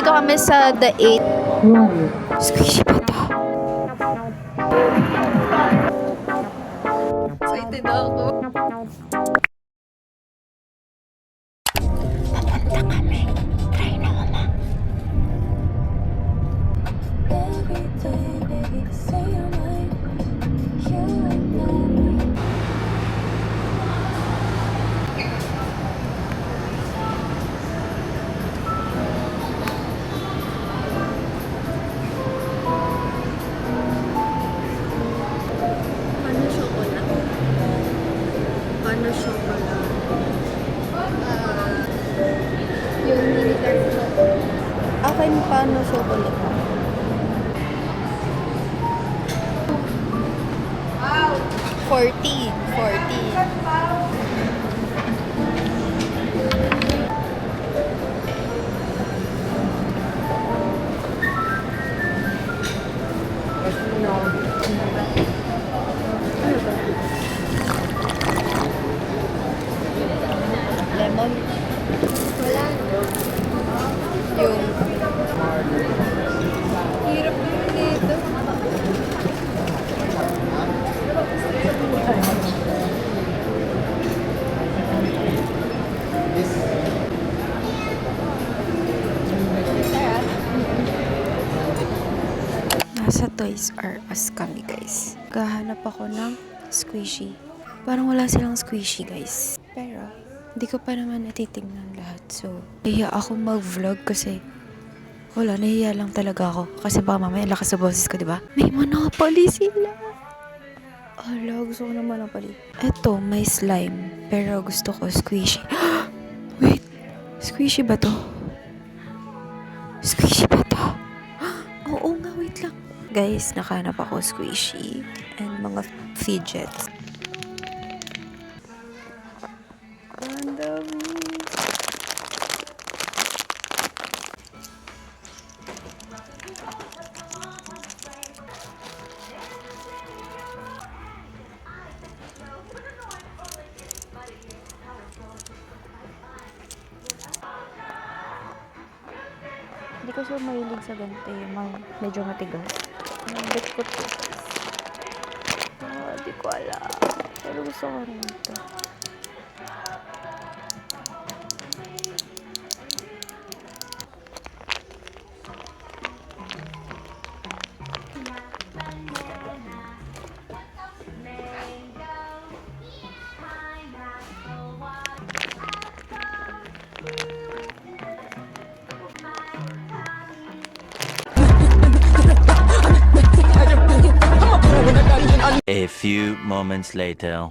Nandito kami sa The 8. Squishy ba to? Excited ako. Papunta kami. Try na mama. Paano chocolate? Paano chocolate? Yung mini dark chocolate. Akin paano chocolate? Wow! 40. 40. Lemon. Wala. Yung hirap naman dito. Nasa Toys R Us kami, guys. Gahanap ako ng squishy. Parang wala silang squishy, guys. Pero hindi ko pa naman natitingnan lahat. So, nahiya ako mag-vlog kasi nahiya lang talaga ako. Kasi baka mamaya lakas sa boses ko, diba? May Monopoly sila! Hala, gusto ko na Monopoly. Eto, may slime. Pero gusto ko squishy. Wait! Squishy ba to? Squishy ba to? Oo nga, wait lang. Guys, nakahanap ako squishy and mga fidgets. Ang dami. Hindi ko siya mahilig sa ganito yung medyo matigas. Ang bet ko to. Hindi ko alam. Pero gusto ko rin ito. A few moments later.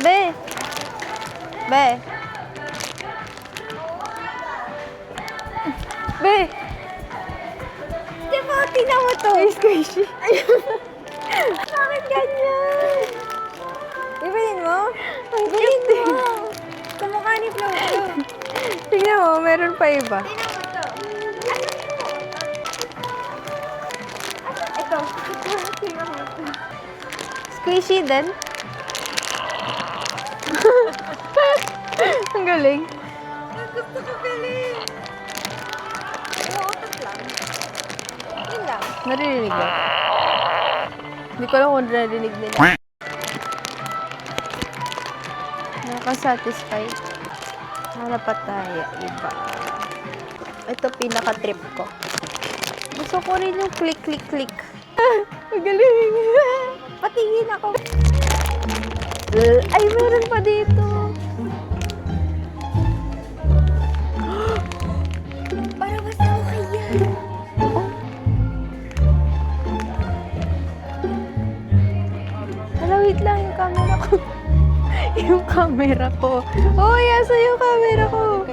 Be! Be! Be! Diba, tingnan mo to? Ay, squishy. Bakit ganyan? Ibilin mo? Ibilin mo. Kumukha ni Flo. Tingnan mo, meron pa iba. Ito. Tingnan mo ito. Squishy din. Ang galing. Gusto ko galing. Umuutot lang. Yun lang. Narinig lang. Hindi ko alam kung narinig nila. Nakasatisfied. Hanap pa tayo. Iba. Ito pinaka-trip ko. Gusto ko rin yung click. Ang galing. Patingin ako. Ay, meron pa dito. Para mas okay yan. Hala, wait lang yung camera ko. Yung camera ko. Oh, yasa yung camera ko.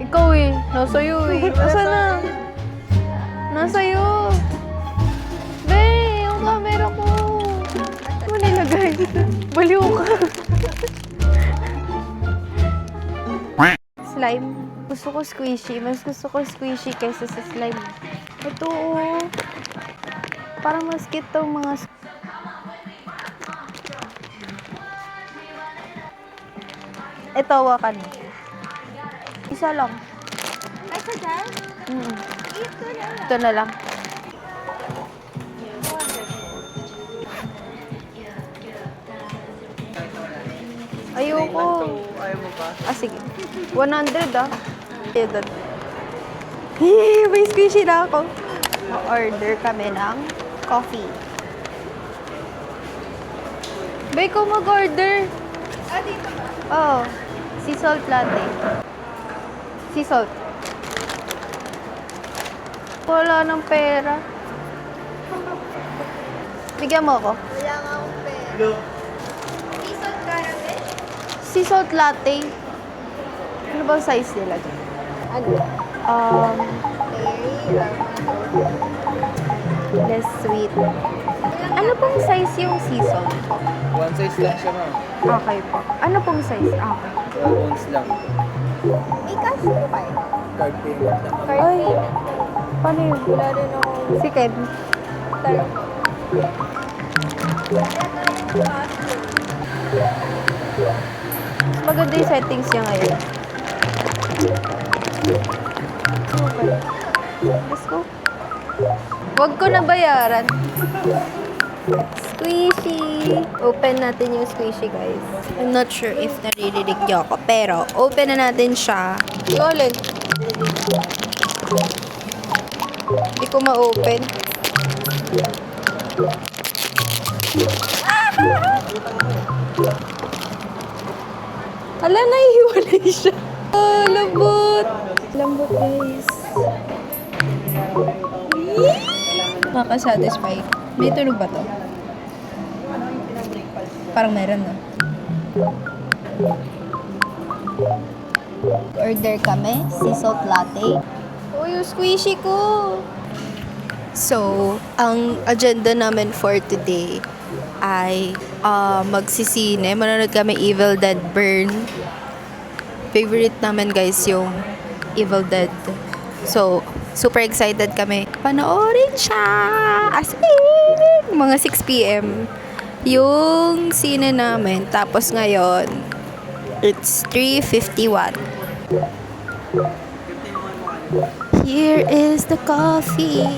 Ikaw eh. Nasa'yo eh. Nasa na? Nasa'yo. Camera ko. Ano nilagay? Baliw ka. Slime. Gusto ko squishy. Mas gusto ko squishy kaysa sa slime. Ito oh. Parang mas cute tong mga ito, wakan. Isa lang. Ay, isa dyan? Mm. Ito na lang. Ayoko. Ayaw mo ba? Ah, sige. 100 ah. Edad. May squishy na ako. Order kami ng coffee. Bay ko mag-order. Ah, dito ba? Oo. Sea salt latte. Sea salt. Wala ng pera. Bigyan mo ako. Wala nga akong pera. Isang caramel? Sea salt latte. Ano bang size nila dyan? Ano? Berry, Less sweet. Ano pong size yung sea salt? One size lang siya, ma'am. Okay po. Ano pong size? Okay. 12 ounce lang. May cash mo pa eh. Card payment lang, ma'am. Card Ay. payment lang. Paano yun? Wala rin ako. Si Ken. Tara. Maganda yung settings niya ngayon. Okay. Let's go. Huwag ko na bayaran. Squishy! Open natin yung squishy, guys. I'm not sure if naririnig niyo ako, pero open na natin siya. Ulit. Hindi ko ma-open. Hala, nahihiwalay siya. Oh, lambot. Lambot, guys. Nakaka-satisfy. May tunog ba to? Parang meron, no? Order kami, sea salt latte. Oh, yung squishy ko! So, ang agenda namin for today ay magsisine. Manonood kami Evil Dead Burn. Favorite namin, guys, yung Evil Dead. So, super excited kami. Panoorin siya! As in! Mga 6 p.m. Yung sine namin. Tapos ngayon, it's 3:51. Here is the coffee.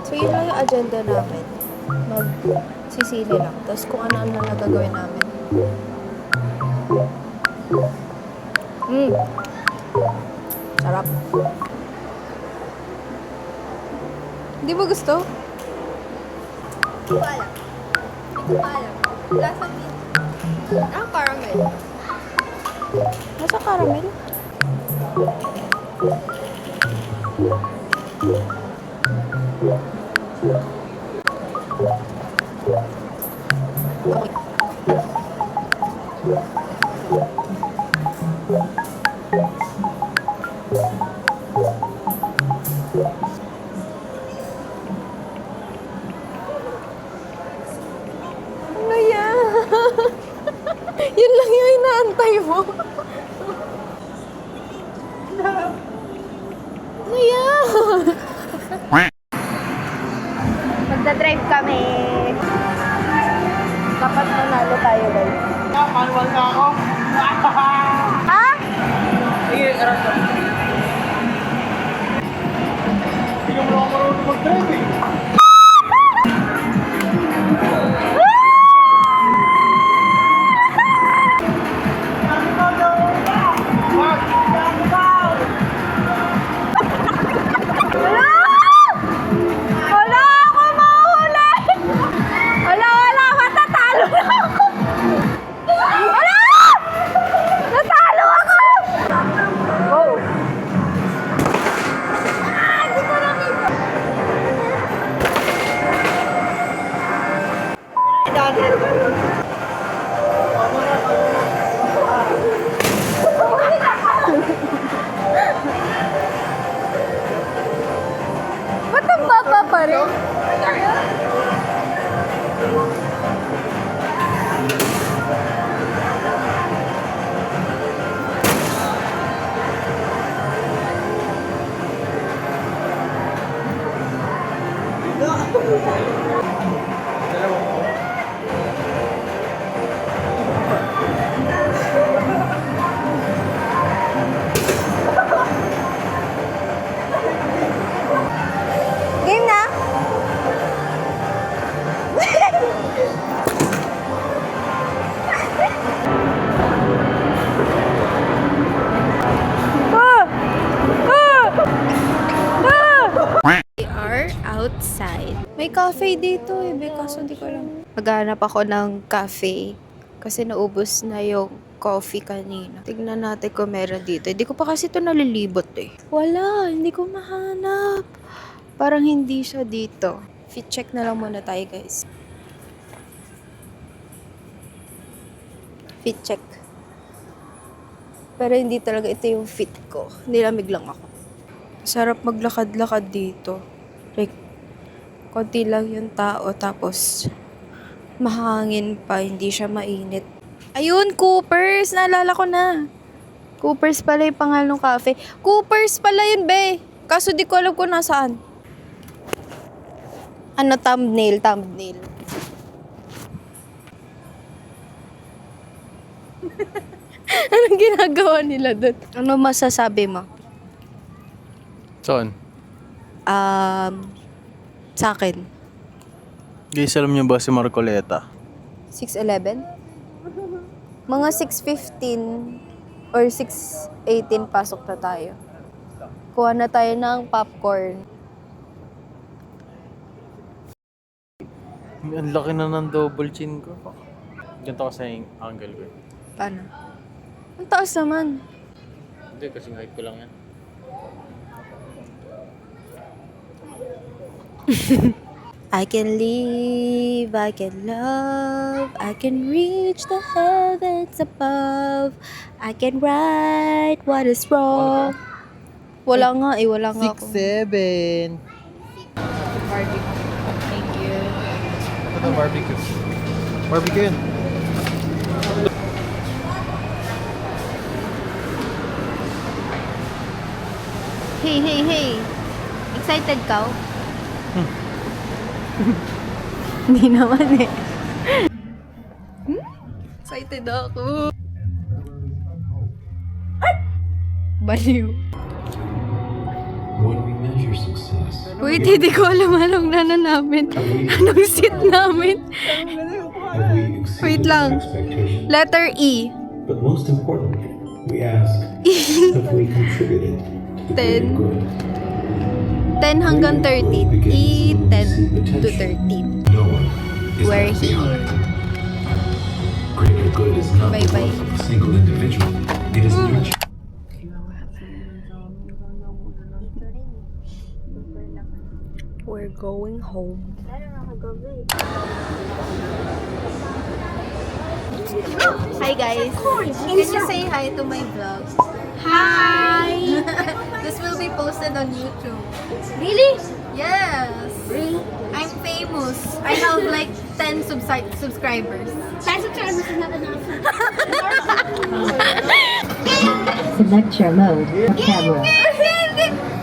So, yun lang yung agenda namin. Magsisili lang. Tapos kung ano-ano na gagawin namin. Sarap. Hindi mo gusto? Hindi ko alam. Hindi ko alam. Lasa mint. Ah, caramel. Nasa caramel? Ano yan? Yun lang yung inaantay mo. Ano yan? Magdadrive kami. Dapat manalo tayo, guys. Manual na ako. Ha? Sige, aras ko. Hindi mo ako marunong mag-drive eh. Wala ako mahuli! Wala, matatalo na ako! Wala! Natalo ako! Oh! Hindi ko nakita! Ba't ang baba pa rin? May cafe dito eh, kaso di ko alam. Maghanap ako ng cafe kasi naubos na yung coffee kanina. Tignan natin kung meron dito. Hindi ko pa kasi ito nalilibot eh. Wala, hindi ko mahanap. Parang hindi siya dito. Fit check na lang muna tayo guys. Fit check. Pero hindi talaga ito yung fit ko. Nilamig lang ako. Sarap maglakad-lakad dito. Like, konti lang yung tao tapos mahangin pa, hindi siya mainit. Ayun, Coopers! Naalala ko na. Coopers pala yung pangalan ng cafe. Coopers pala yun, be! Kaso di ko alam kung nasaan. Ano, thumbnail. Anong ginagawa nila doon? Ano masasabi mo? Saan? Sa akin. Guys, alam niyo ba si Marcoleta? 6:11? Mga 6:15 or 6:18 pasok na tayo. Kuha na tayo ng popcorn. Ang laki na ng double chin ko. Ganito kasi yung angle ko. Paano? Ang taas naman. Hindi, kasi height ko lang yan. I can live, I can love, I can reach the heavens above. I can right what is wrong. Wala nga ako. 6'7". Thank you. Ito barbecue. Barbecue yun. Hey. Excited ka? Hindi naman eh. Excited ako. Baliw. When we measure success, Wait, hindi ko alam anong nana namin. Anong seat namin? have we Wait exceeded lang. expectations? Letter E. But most importantly, we ask, have we contributed to the greater 10. good? 10 hanggang 13. E, 10 to 13. No one is We're left here. behind. Greater good is not the Bye-bye. work of a single individual. It is nurtured. We're going home. Hi guys. Can you say hi to my vlog? Hi. This will be posted on YouTube. Really? Yes. Really? I'm famous. I have like 10 subscribers. 10 subscribers is not enough. Select your mode of camera.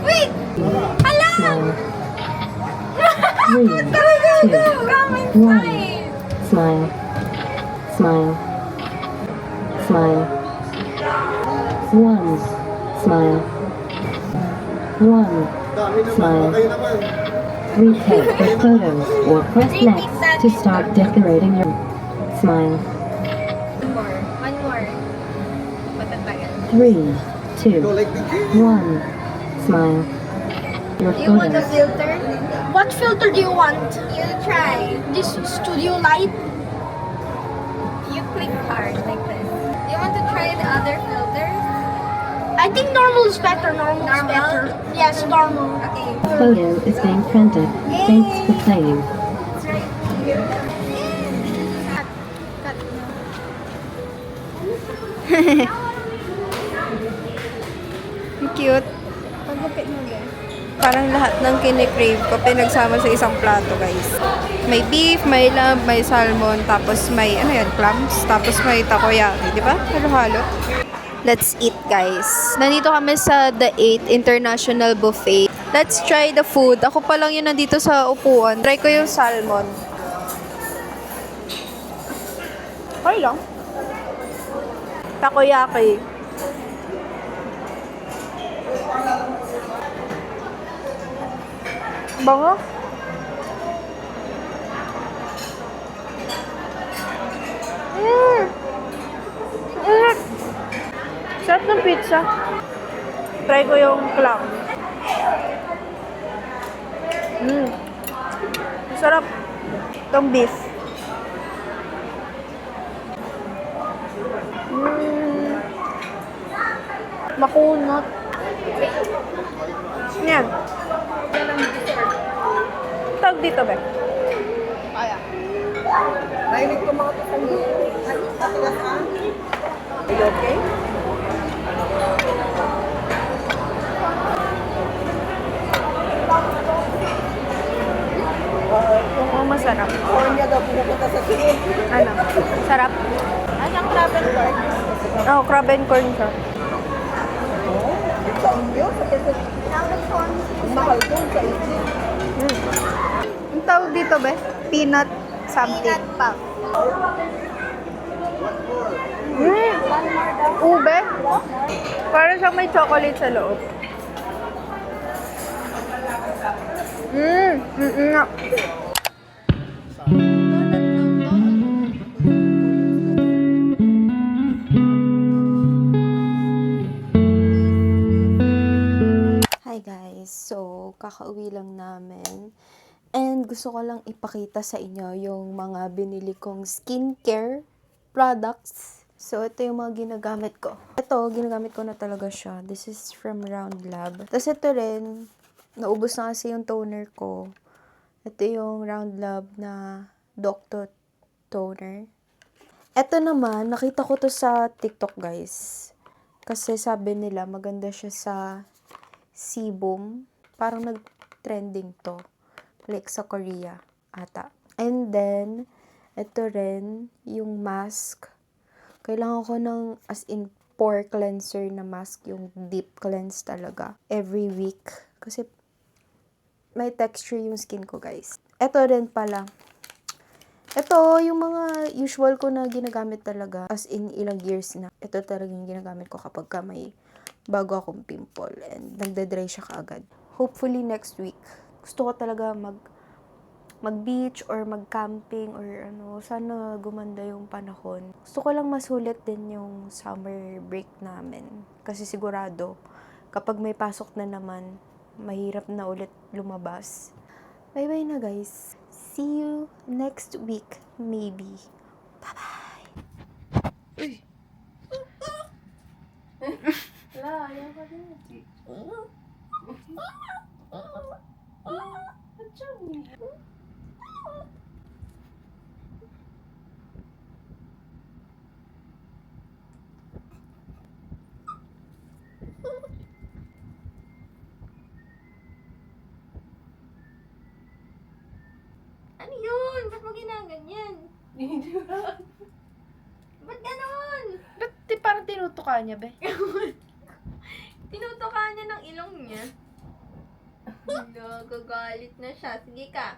Wait. Smile. 3, 2, 1. Smile. Smile. Smile. 1. Smile. 1. Smile. Retake the photos or press next to start decorating your smile. One more. Patatagal. 3, 2, 1. Smile. Your You want a photos. filter? What filter do you want? You try. This studio light? You click hard like this. You want to try the other filters? I think normal is better. Normal is Normal? better. Yes, normal. Okay. Photo is being printed. Thanks for playing. It's right here. Cut. Ang cute. Pagupit mo guys. Parang lahat ng kinikrave ko pinagsama sa isang plato guys. May beef, may lamb, may salmon, tapos may ano yan, clams, tapos may takoyaki, di ba? Halo-halo. Let's eat guys. Nandito kami sa The 8 International Buffet. Let's try the food. Ako pa lang yun nandito sa upuan. Try ko yung salmon. Okay lang. Takoyaki. Bango. Sarap ng pizza. Try ko yung clam. Sarap. Itong beef. Makunot. Yan. Tawag dito, be. Nainig ko mga tutuloy. Patigasaan. Are you okay? Oo, masarap. Konya daw pumupunta sa siin. Ano? Sarap? Anong crab and corn? Oh, crab and corn siya. Sa inyo? Sa Quezon? Ang mahal doon sa Egypt. Ang tawag dito, be? Peanut something. Peanut puff. Ube? Parang siyang may chocolate sa loob. Nga. Hi guys! So, kakauwi lang namin. And gusto ko lang ipakita sa inyo yung mga binili kong skincare products. So, ito yung mga ginagamit ko. Ito, ginagamit ko na talaga siya. This is from Round Lab. Tapos ito rin, naubos na kasi yung toner ko. Ito yung Round Lab na Docto Toner. Ito naman, nakita ko to sa TikTok guys. Kasi sabi nila, maganda siya sa sebum. Parang nag-trending to. Like sa Korea ata. And then, ito rin, yung mask. Kailangan ko ng as in pore cleanser na mask. Yung deep cleanse talaga. Every week. Kasi may texture yung skin ko guys. Ito rin pala. Ito, yung mga usual ko na ginagamit talaga. As in ilang years na. Ito talaga yung ginagamit ko kapag ka may bago akong pimple. And nagda-dry siya kaagad. Hopefully next week. Gusto ko talaga mag-beach or mag-camping or ano. Sana gumanda yung panahon. Gusto ko lang masulit din yung summer break namin. Kasi sigurado, kapag may pasok na naman, mahirap na ulit lumabas. Bye-bye na guys. See you next week, maybe. Bye-bye. Ano yun? Ba't mo ginaganyan? Ba't ganon? Ba't di parang tinutuka niya, be? Tinutukan niya ng ilong niya. Nagagalit na siya. Sige ka.